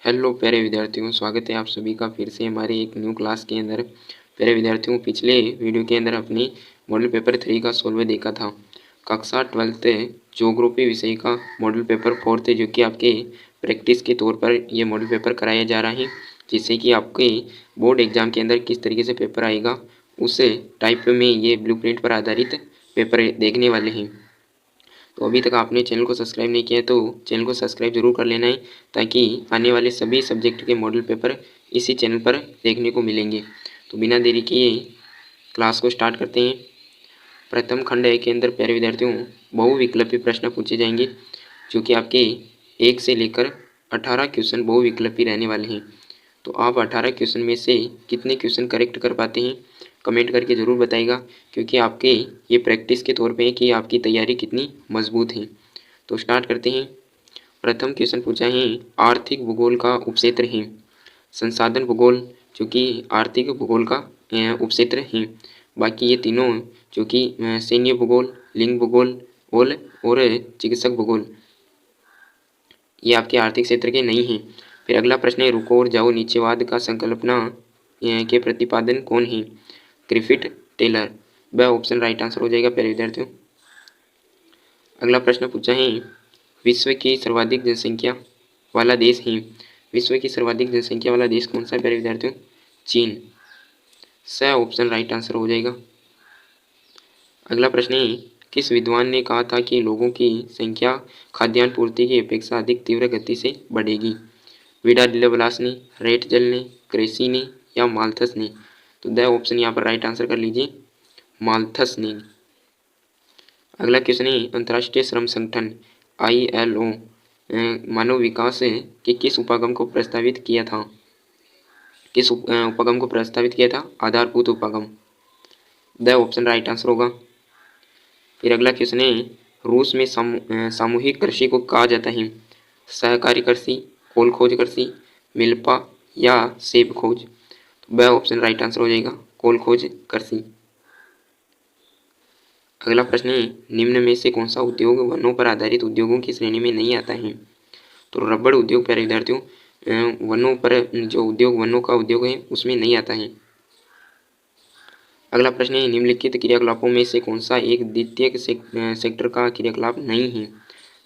Hello प्यारे विद्यार्थियों, स्वागत है आप सभी का फिर से हमारे एक न्यू क्लास के अंदर। प्यारे विद्यार्थियों, पिछले वीडियो के अंदर अपनी मॉडल पेपर 3 का सोल्व देखा था। कक्षा 12th ज्योग्राफी विषय का मॉडल पेपर 4 जो कि आपके प्रैक्टिस के तौर पर ये मॉडल पेपर कराया जा रहा है, जिससे कि आपके बोर्ड एग्जाम के अंदर किस तरीके से पेपर आएगा उस टाइप में ये ब्लूप्रिंट पर आधारित पेपर देखने वाले हैं। तो अभी तक आपने चैनल को सब्सक्राइब नहीं किया है तो चैनल को सब्सक्राइब जरूर कर लेना है, ताकि आने वाले सभी सब्जेक्ट के मॉडल पेपर इसी चैनल पर देखने को मिलेंगे। तो बिना देरी किए क्लास को स्टार्ट करते हैं। प्रथम खंड ए के अंदर प्यारे विद्यार्थियों बहुविकल्पी प्रश्न पूछे जाएंगे, जो कि आपके 1 से लेकर 18 क्वेश्चन बहुविकल्पी रहने वाले हैं। तो आप 18 क्वेश्चन में से कितने क्वेश्चन करेक्ट कर पाते हैं कमेंट करके ज़रूर बताइएगा, क्योंकि आपके ये प्रैक्टिस के तौर पे है कि आपकी तैयारी कितनी मजबूत है। तो स्टार्ट करते हैं। प्रथम क्वेश्चन पूछा है, आर्थिक भूगोल का उपक्षेत्र है। संसाधन भूगोल जो कि आर्थिक भूगोल का उपक्षेत्र है। बाकी ये तीनों जो कि सैन्य भूगोल, लिंग भूगोल और चिकित्सक भूगोल, ये आपके आर्थिक क्षेत्र के नहीं हैं। फिर अगला प्रश्न है, रुको और जाओ नीचेवाद का संकल्पना के प्रतिपादन कौन है। Griffith, Taylor. वह ऑप्शन राइट आंसर हो जाएगा प्यारे विद्यार्थियों। अगला प्रश्न पूछा है, विश्व की सर्वाधिक जनसंख्या वाला देश है। विश्व की सर्वाधिक जनसंख्या वाला देश कौन सा है प्यारे विद्यार्थियों? चीन। स ऑप्शन राइट आंसर हो जाएगा। अगला प्रश्न है, किस विद्वान ने कहा था कि लोगों की संख्या खाद्यान्न पूर्ति की अपेक्षा अधिक तीव्र गति से बढ़ेगी। विडा डिलवलास ने, रेट जल ने, क्रेसी ने या माल्थस ने। तो द ऑप्शन यहाँ पर राइट आंसर कर लीजिए, माल्थस ने। अगला क्वेश्चन है, अंतर्राष्ट्रीय श्रम संगठन ILO मानव विकास के किस उपागम को प्रस्तावित किया था। किस उपागम को प्रस्तावित किया था? आधारभूत उपागम। द ऑप्शन राइट आंसर होगा। फिर अगला क्वेश्चन है, रूस में सामूहिक कृषि को कहा जाता है। सहकारी कृषि, कोल खोज कृषि, मिल्पा या सेब खोज। तो वह ऑप्शन राइट आंसर हो जाएगा, कोल खोज कृषि। अगला प्रश्न है, निम्न में से कौन सा उद्योग वनों पर आधारित उद्योगों की श्रेणी में नहीं आता है। तो रबड़ उद्योग प्यारे विद्यार्थियों वनों पर जो उद्योग वनों का उद्योग है उसमें नहीं आता है। अगला प्रश्न है, निम्नलिखित क्रियाकलापों में से कौन सा एक द्वितीयक सेक्टर का क्रियाकलाप नहीं है।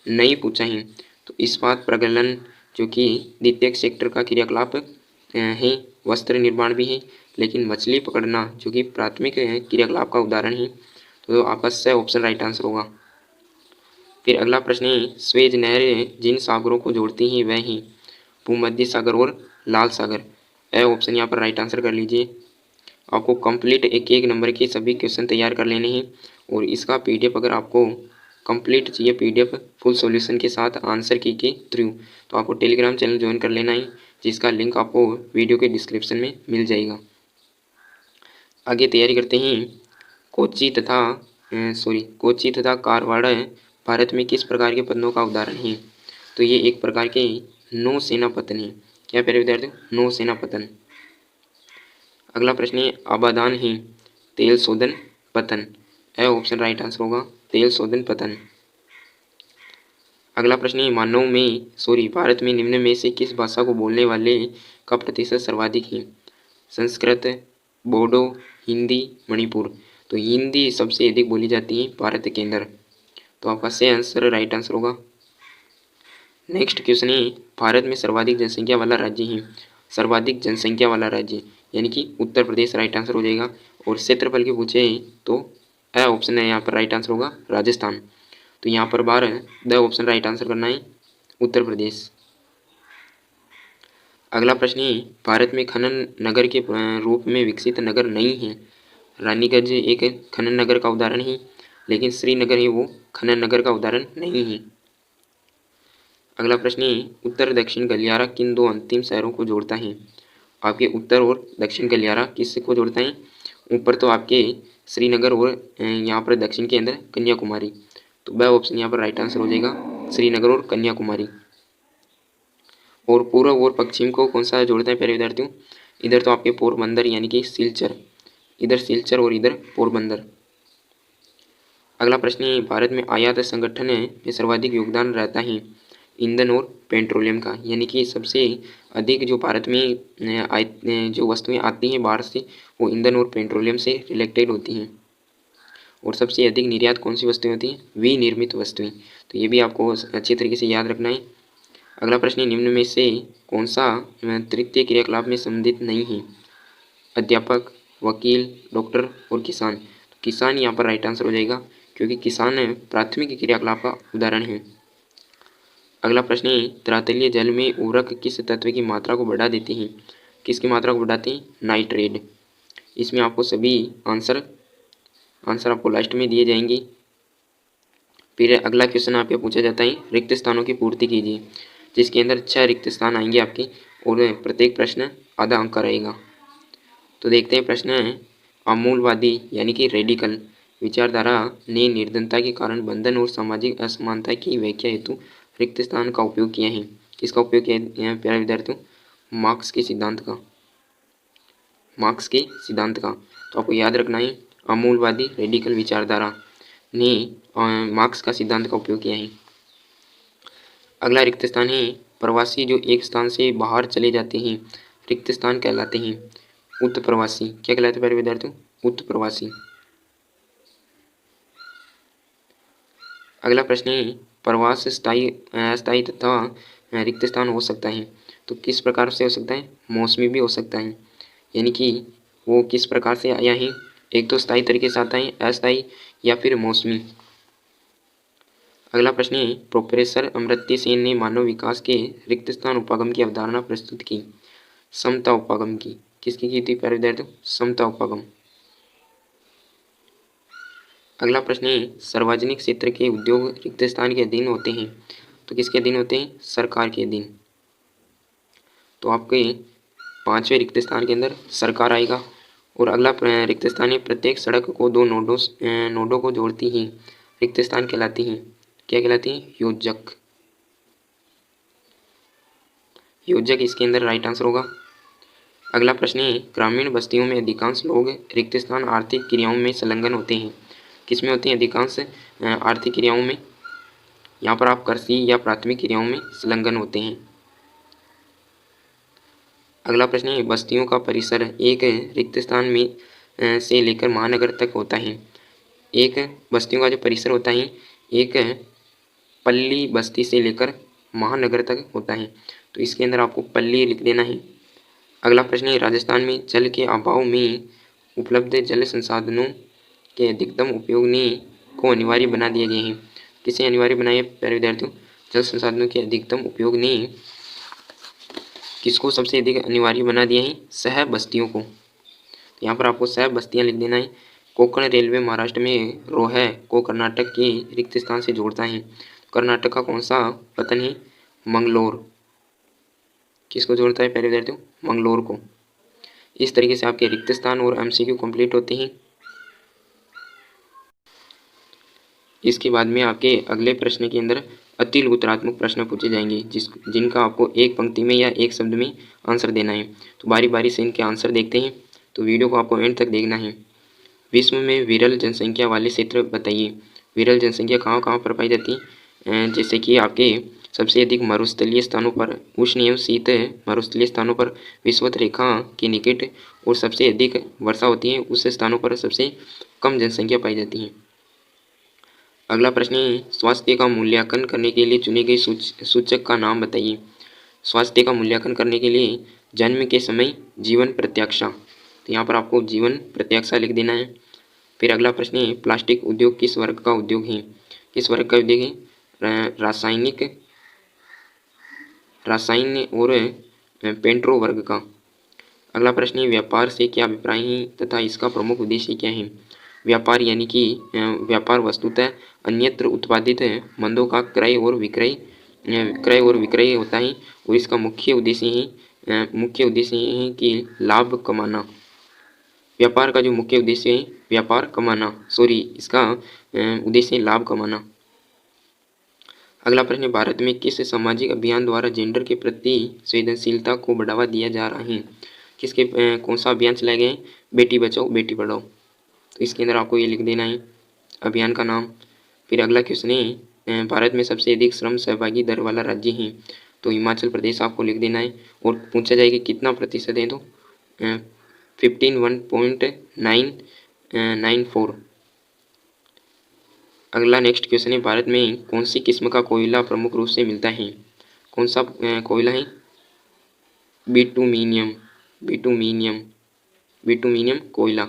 नहीं पूछा है। तो इस्पात प्रगलन जो कि द्वितीयक सेक्टर का क्रियाकलाप है। वस्त्र निर्माण भी है, लेकिन मछली पकड़ना जो कि प्राथमिक क्रियाकलाप का उदाहरण है। तो आपका स ऑप्शन राइट आंसर होगा। फिर अगला प्रश्न है, स्वेज नहर जिन सागरों को जोड़ती है वह है भूमध्य सागर और लाल सागर। ए ऑप्शन यहाँ पर राइट आंसर कर लीजिए। आपको कंप्लीट एक एक नंबर के सभी क्वेश्चन तैयार कर लेने हैं, और इसका PDF अगर आपको कंप्लीट चाहिए, PDF फुल सॉल्यूशन के साथ आंसर की के थ्रू, तो आपको टेलीग्राम चैनल ज्वाइन कर लेना है, जिसका लिंक आपको वीडियो के डिस्क्रिप्शन में मिल जाएगा। आगे तैयारी करते हैं। कोच्चि तथा कारवाड़ भारत में किस प्रकार के पत्तनों का उदाहरण है। तो ये एक प्रकार के नौसेना पत्तन है। क्या प्यारे विद्यार्थियों? नौसेना पत्तन। अगला प्रश्न है, अबादान है तेल शोधन पतन। ए ऑप्शन राइट आंसर होगा, तेल शोधन पतन। अगला प्रश्न है, भारत में निम्न में से किस भाषा को बोलने वाले का प्रतिशत सर्वाधिक है। संस्कृत, बोडो, हिंदी, मणिपुर। तो हिंदी सबसे अधिक बोली जाती है भारत के अंदर। तो आपका सही आंसर राइट आंसर होगा। नेक्स्ट क्वेश्चन है, भारत में सर्वाधिक जनसंख्या वाला राज्य है। सर्वाधिक जनसंख्या वाला राज्य यानी कि उत्तर प्रदेश राइट आंसर हो जाएगा। और क्षेत्रफल के पूछे तो ए ऑप्शन है यहाँ पर राइट आंसर होगा, राजस्थान। तो यहाँ पर बार द ऑप्शन राइट आंसर करना है, उत्तर प्रदेश। अगला प्रश्न है, भारत में खनन नगर के रूप में विकसित नगर नहीं है। रानीगंज एक खनन नगर का उदाहरण है, लेकिन श्रीनगर है वो खनन नगर का उदाहरण नहीं है। अगला प्रश्न है, उत्तर दक्षिण गलियारा किन दो अंतिम शहरों को जोड़ता है। आपके उत्तर और दक्षिण गलियारा किसको जोड़ता है? ऊपर तो आपके श्रीनगर और यहाँ पर दक्षिण के अंदर कन्याकुमारी। तो वह ऑप्शन यहाँ पर राइट आंसर हो जाएगा, श्रीनगर और कन्याकुमारी। और पूर्व और पश्चिम को कौन सा जोड़ता है प्यारे विद्यार्थियों? इधर तो आपके पोरबंदर यानी कि सिलचर, इधर सिलचर और इधर पोरबंदर। अगला प्रश्न है, भारत में आयात संगठन में सर्वाधिक योगदान रहता है। ईंधन और पेट्रोलियम का, यानी कि सबसे अधिक जो भारत में जो वस्तुएं आती हैं बाहर से, वो ईंधन और पेट्रोलियम से रिलेटेड होती हैं। और सबसे अधिक निर्यात कौन सी वस्तुएं होती हैं? विनिर्मित वस्तुएं। तो ये भी आपको अच्छे तरीके से याद रखना है। अगला प्रश्न है, निम्न में से कौन सा तृतीय क्रियाकलाप में संबंधित नहीं है? अध्यापक, वकील, डॉक्टर और किसान। तो किसान यहाँ पर राइट आंसर हो जाएगा, क्योंकि किसान प्राथमिक क्रियाकलाप का उदाहरण है। अगला प्रश्न है, धरातलीय जल में उर्वरक किस तत्व की मात्रा को बढ़ा देते हैं? किसकी मात्रा को बढ़ाते हैं? नाइट्रेट। इसमें आपको सभी आंसर आपको लास्ट में दिए जाएंगे। फिर अगला क्वेश्चन आपसे पूछा जाता है, रिक्त स्थानों की पूर्ति कीजिए, जिसके अंदर 6 रिक्त स्थान आएंगे आपके, और प्रत्येक प्रश्न आधा अंक का रहेगा। तो देखते हैं प्रश्न है, आमूलवादी यानी कि रेडिकल विचारधारा ने निर्धनता के कारण बंधन और सामाजिक असमानता की व्याख्या हेतु रिक्त स्थान का उपयोग किया है। किसका उपयोग किया है प्यारे विद्यार्थियों? मार्क्स के सिद्धांत का। मार्क्स के सिद्धांत का। तो आपको याद रखना है, आमूलवादी रेडिकल विचारधारा ने मार्क्स का सिद्धांत का उपयोग किया है। अगला रिक्त स्थान है, प्रवासी जो एक स्थान से बाहर चले जाते हैं रिक्त स्थान कहलाते हैं। उत्त प्रवासी क्या कहलाते हैं प्यारे विद्यार्थियों? उत्त प्रवासी। अगला प्रश्न है, प्रवास स्थायी अस्थायी तथा रिक्त स्थान हो सकता है। तो किस प्रकार से हो सकता है? मौसमी भी हो सकता है, यानी कि वो किस प्रकार से आया है? एक तो स्थायी तरीके से आता है, अस्थायी या फिर मौसमी। अगला प्रश्न है, प्रोफेसर अमर्त्य सेन ने मानव विकास के रिक्त स्थान उपागम की अवधारणा प्रस्तुत की। समता उपागम की। किसकी की थी प्यारे विद्यार्थियों? समता उपागम। अगला प्रश्न है, सार्वजनिक क्षेत्र के उद्योग रिक्त स्थान के अधीन होते हैं। तो किसके अधीन होते हैं? सरकार के अधीन। तो आपके 5वें रिक्त स्थान के अंदर सरकार आएगा। और अगला रिक्त स्थान है, प्रत्येक सड़क को 2 नोडों को जोड़ती हैं रिक्त स्थान कहलाती हैं। क्या कहलाती हैं? योजक। योजक इसके अंदर राइट आंसर होगा। अगला प्रश्न है, ग्रामीण बस्तियों में अधिकांश लोग रिक्त स्थान आर्थिक क्रियाओं में संलग्न होते हैं। किसमें होते हैं अधिकांश? आर्थिक क्रियाओं में। यहाँ पर आप कृषि या प्राथमिक क्रियाओं में संलग्न होते हैं। अगला प्रश्न है, बस्तियों का परिसर एक रिक्त स्थान में से लेकर महानगर तक होता है। एक बस्तियों का जो परिसर होता है, एक पल्ली बस्ती से लेकर महानगर तक होता है। तो इसके अंदर आपको पल्ली लिख देना है। अगला प्रश्न है, राजस्थान में जल के अभाव में उपलब्ध जल संसाधनों के अधिकतम उपयोग को अनिवार्य बना दिया गया है। किसे अनिवार्य बनाया प्यारे विद्यार्थियों? जल संसाधनों के अधिकतम उपयोग ने किसको सबसे अधिक अनिवार्य बना दिया है? शहर बस्तियों को। यहाँ पर आपको शहर बस्तियाँ लिख देना है। कोंकण रेलवे महाराष्ट्र में रोह को कर्नाटक के रिक्त स्थान से जोड़ता है। कर्नाटक का कौन सा पतन है? मंगलोर। किसको जोड़ता है प्यारे विद्यार्थियों? मंगलोर को। इस तरीके से आपके रिक्त स्थान और एमसीक्यू कंप्लीट होते हैं। इसके बाद में आपके अगले प्रश्न के अंदर अति उत्तरात्मक प्रश्न पूछे जाएंगे, जिनका आपको एक पंक्ति में या एक शब्द में आंसर देना है। तो बारी बारी से इनके आंसर देखते हैं। तो वीडियो को आपको एंड तक देखना है। विश्व में विरल जनसंख्या वाले क्षेत्र बताइए। विरल जनसंख्या कहाँ कहाँ पर पाई जाती है? जैसे कि आपके सबसे अधिक मरुस्थलीय स्थानों पर, उष्ण एवं शीत मरुस्थलीय स्थानों पर, विषुवत रेखा के निकट, और सबसे अधिक वर्षा होती है उस स्थानों पर सबसे कम जनसंख्या पाई जाती है। अगला प्रश्न है, स्वास्थ्य का मूल्यांकन करने के लिए चुने गए सूचक का नाम बताइए। स्वास्थ्य का मूल्यांकन करने के लिए जन्म के समय जीवन प्रत्याशा। तो यहाँ पर आपको जीवन प्रत्याशा लिख देना है। फिर अगला प्रश्न है, प्लास्टिक उद्योग किस वर्ग का उद्योग है? किस वर्ग का उद्योग है? रसायन और पेट्रो वर्ग का। अगला प्रश्न है, व्यापार से क्या अभिप्राय है तथा इसका प्रमुख उद्देश्य क्या है? व्यापार यानी कि व्यापार वस्तुतः अन्यत्र उत्पादित मंदों का क्रय और विक्रय होता है, और इसका मुख्य उद्देश्य है कि लाभ कमाना। व्यापार का जो मुख्य उद्देश्य है व्यापार कमाना, इसका उद्देश्य है लाभ कमाना। अगला प्रश्न, भारत में किस सामाजिक अभियान द्वारा जेंडर के प्रति संवेदनशीलता को बढ़ावा दिया जा रहा है? कौन सा अभियान चलाया गया है? बेटी बचाओ बेटी पढ़ाओ। तो इसके अंदर आपको ये लिख देना है अभियान का नाम। फिर अगला क्वेश्चन है, भारत में सबसे अधिक श्रम सहभागी दर वाला राज्य है? तो हिमाचल प्रदेश आपको लिख देना है। और पूछा जाएगा कितना प्रतिशत है, तो 51.994। अगला नेक्स्ट क्वेश्चन है, भारत में कौन सी किस्म का कोयला प्रमुख रूप से मिलता है? कौन सा कोयला है? बिटुमिनियम, बिटुमिनियम, बिटुमिनियम कोयला।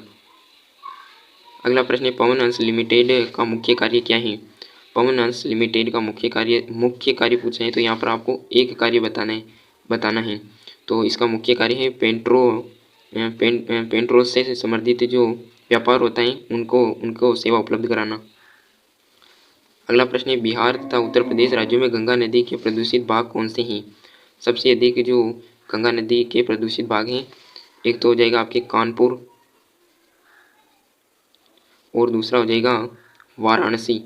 अगला प्रश्न है, पवन हंस लिमिटेड का मुख्य कार्य क्या है? पवन हंस लिमिटेड का मुख्य कार्य पूछा है, तो यहाँ पर आपको एक कार्य बताना है। तो इसका मुख्य कार्य है पेट्रोल से संबंधित जो व्यापार होता है उनको सेवा उपलब्ध कराना। अगला प्रश्न है, बिहार तथा उत्तर प्रदेश राज्यों में गंगा नदी के प्रदूषित भाग कौन से हैं? सबसे अधिक जो गंगा नदी के प्रदूषित भाग हैं, एक तो हो जाएगा आपके कानपुर और दूसरा हो जाएगा वाराणसी।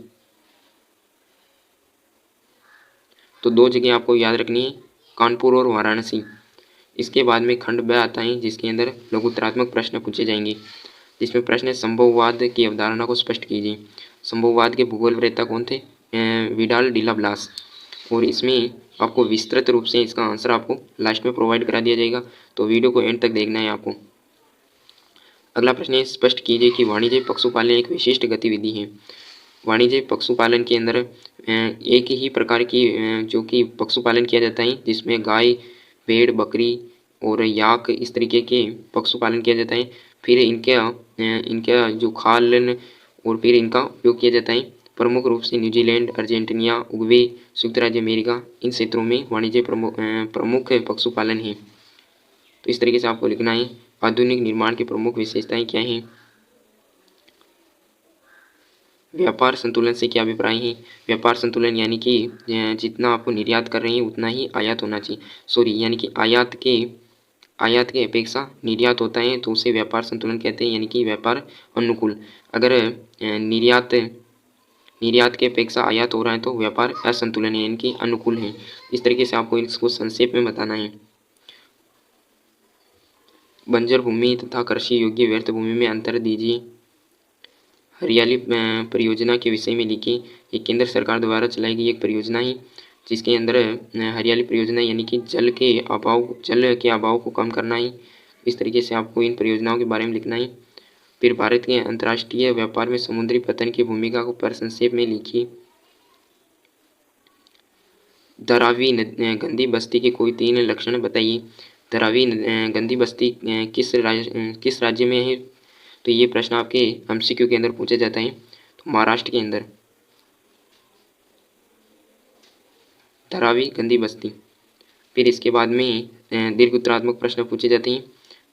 तो दो जगह आपको याद रखनी है, कानपुर और वाराणसी। इसके बाद में खंड ब आता है, जिसके अंदर लघुत्तरात्मक प्रश्न पूछे जाएंगे, जिसमें प्रश्न है, संभववाद की अवधारणा को स्पष्ट कीजिए। संभववाद के भूगोल वेत्ता कौन थे? Vidal de la Blache. और इसमें आपको विस्तृत रूप से इसका आंसर आपको लास्ट में प्रोवाइड करा दिया जाएगा, तो वीडियो को एंड तक देखना है आपको। अगला प्रश्न है, स्पष्ट कीजिए कि वाणिज्य पशुपालन एक विशिष्ट गतिविधि है। वाणिज्य पशुपालन के अंदर एक ही प्रकार की जो कि पशुपालन किया जाता है, जिसमें गाय, भेड़, बकरी और याक इस तरीके के पशुपालन किया जाता है। फिर इनका जो खालन और फिर इनका उपयोग किया जाता है प्रमुख रूप से न्यूजीलैंड, अर्जेंटीना, उरुग्वे, संयुक्त राज्य अमेरिका, इन क्षेत्रों में वाणिज्य प्रमुख पशुपालन है। तो इस तरीके से आपको लिखना है। आधुनिक निर्माण की प्रमुख विशेषताएं क्या हैं? व्यापार संतुलन से क्या अभिप्राय है? व्यापार संतुलन यानी कि जितना आपको निर्यात कर रहे हैं उतना ही आयात होना चाहिए, यानी कि आयात के अपेक्षा निर्यात होता है तो उसे व्यापार संतुलन कहते हैं, यानी कि व्यापार अनुकूल। अगर निर्यात के अपेक्षा आयात हो रहा है तो व्यापार असंतुलन है, यानी कि अनुकूल है। इस तरीके से आपको इसको संक्षेप में बताना है। बंजर भूमि तथा कृषि योग्य व्यर्थ भूमि में अंतर दीजिए। हरियाली परियोजना के विषय में लिखिए। ये केंद्र सरकार द्वारा चलाई गई एक परियोजना है, जिसके अंदर हरियाली परियोजना यानी कि जल के अभाव को कम करना है। इस तरीके से आपको इन परियोजनाओं के बारे में लिखना है। फिर भारत के अंतर्राष्ट्रीय व्यापार में समुद्री पतन की भूमिका को संक्षेप में लिखिए। धारावी गंदी बस्ती के कोई 3 लक्षण बताइए। धारावी गंदी बस्ती किस राज्य में है? तो ये प्रश्न आपके एमसीक्यू के अंदर पूछा जाता है। तो महाराष्ट्र के अंदर धारावी गंदी बस्ती। फिर इसके बाद में दीर्घ उत्तरात्मक प्रश्न पूछे जाते हैं,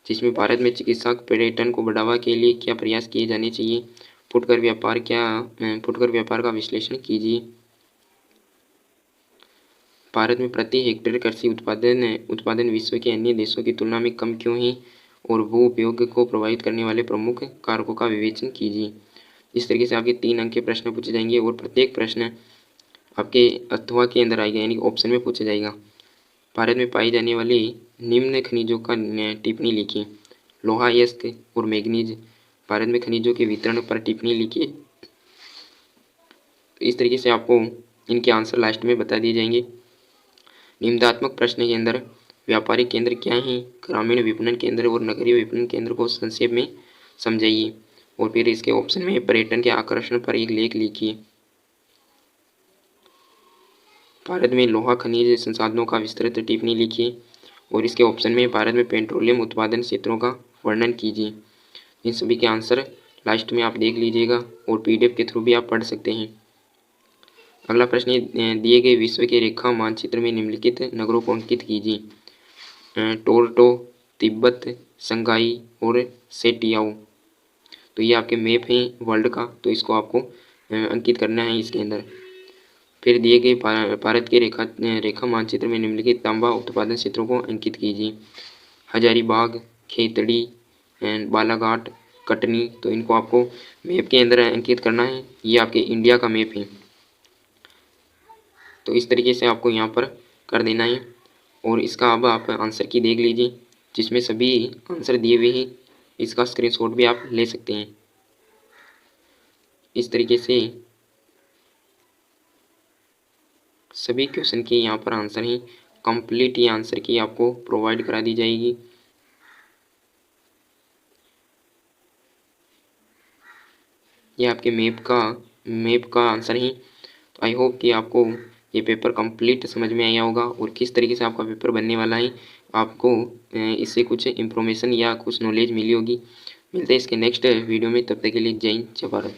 जिसमें भारत में चिकित्सा पर्यटन को बढ़ावा के लिए क्या प्रयास किए जाने चाहिए। फुटकर व्यापार का विश्लेषण कीजिए। भारत में प्रति हेक्टेयर कृषि उत्पादन विश्व के अन्य देशों की तुलना में कम क्यों है, और भू उपयोग को प्रभावित करने वाले प्रमुख कारकों का विवेचन कीजिए। इस तरीके से आपके 3 अंक के प्रश्न पूछे जाएंगे और प्रत्येक प्रश्न आपके अथवा के अंदर आएगा, यानी ऑप्शन में पूछा जाएगा। भारत में पाई जाने वाली निम्न खनिजों का टिप्पणी लिखिए। लोहा, यस्क और मैग्नीज। भारत में खनिजों के वितरण पर टिप्पणी लिखिए। इस तरीके से आपको इनके आंसर लास्ट में बता दिए जाएंगे। निम्नात्मक प्रश्न के अंदर व्यापारिक केंद्र क्या हैं, ग्रामीण विपणन केंद्र और नगरीय विपणन केंद्र को संक्षेप में समझाइए। और फिर इसके ऑप्शन में पर्यटन के आकर्षण पर एक लेख लिखिए। भारत में लोहा खनिज संसाधनों का विस्तृत टिप्पणी लिखिए। और इसके ऑप्शन में भारत में पेट्रोलियम उत्पादन क्षेत्रों का वर्णन कीजिए। इन सभी के आंसर लास्ट में आप देख लीजिएगा और पीडीएफ के थ्रू भी आप पढ़ सकते हैं। अगला प्रश्न, दिए गए विश्व के रेखा मानचित्र में निम्नलिखित नगरों को अंकित कीजिए। टोरंटो, तिब्बत, शंघाई और सेटियाओ। तो ये आपके मैप हैं वर्ल्ड का, तो इसको आपको अंकित करना है इसके अंदर। फिर दिए गए भारत के रेखा मानचित्र में निम्नलिखित तांबा उत्पादन क्षेत्रों को अंकित कीजिए। हजारीबाग, खेतड़ी, बालाघाट, कटनी। तो इनको आपको मैप के अंदर अंकित करना है। ये आपके इंडिया का मैप है, तो इस तरीके से आपको यहाँ पर कर देना है। और इसका अब आप आंसर की देख लीजिए, जिसमें सभी आंसर दिए हुए हैं। इसका स्क्रीनशॉट भी आप ले सकते हैं। इस तरीके से सभी क्वेश्चन की यहाँ पर आंसर ही कंप्लीट ये आंसर की आपको प्रोवाइड करा दी जाएगी। ये आपके मैप का आंसर ही। तो आई होप कि आपको ये पेपर कंप्लीट समझ में आया होगा और किस तरीके से आपका पेपर बनने वाला है आपको इससे कुछ इन्फॉर्मेशन या कुछ नॉलेज मिली होगी। मिलते हैं इसके नेक्स्ट वीडियो में, तब तक के लिए जय हिंद जय भारत।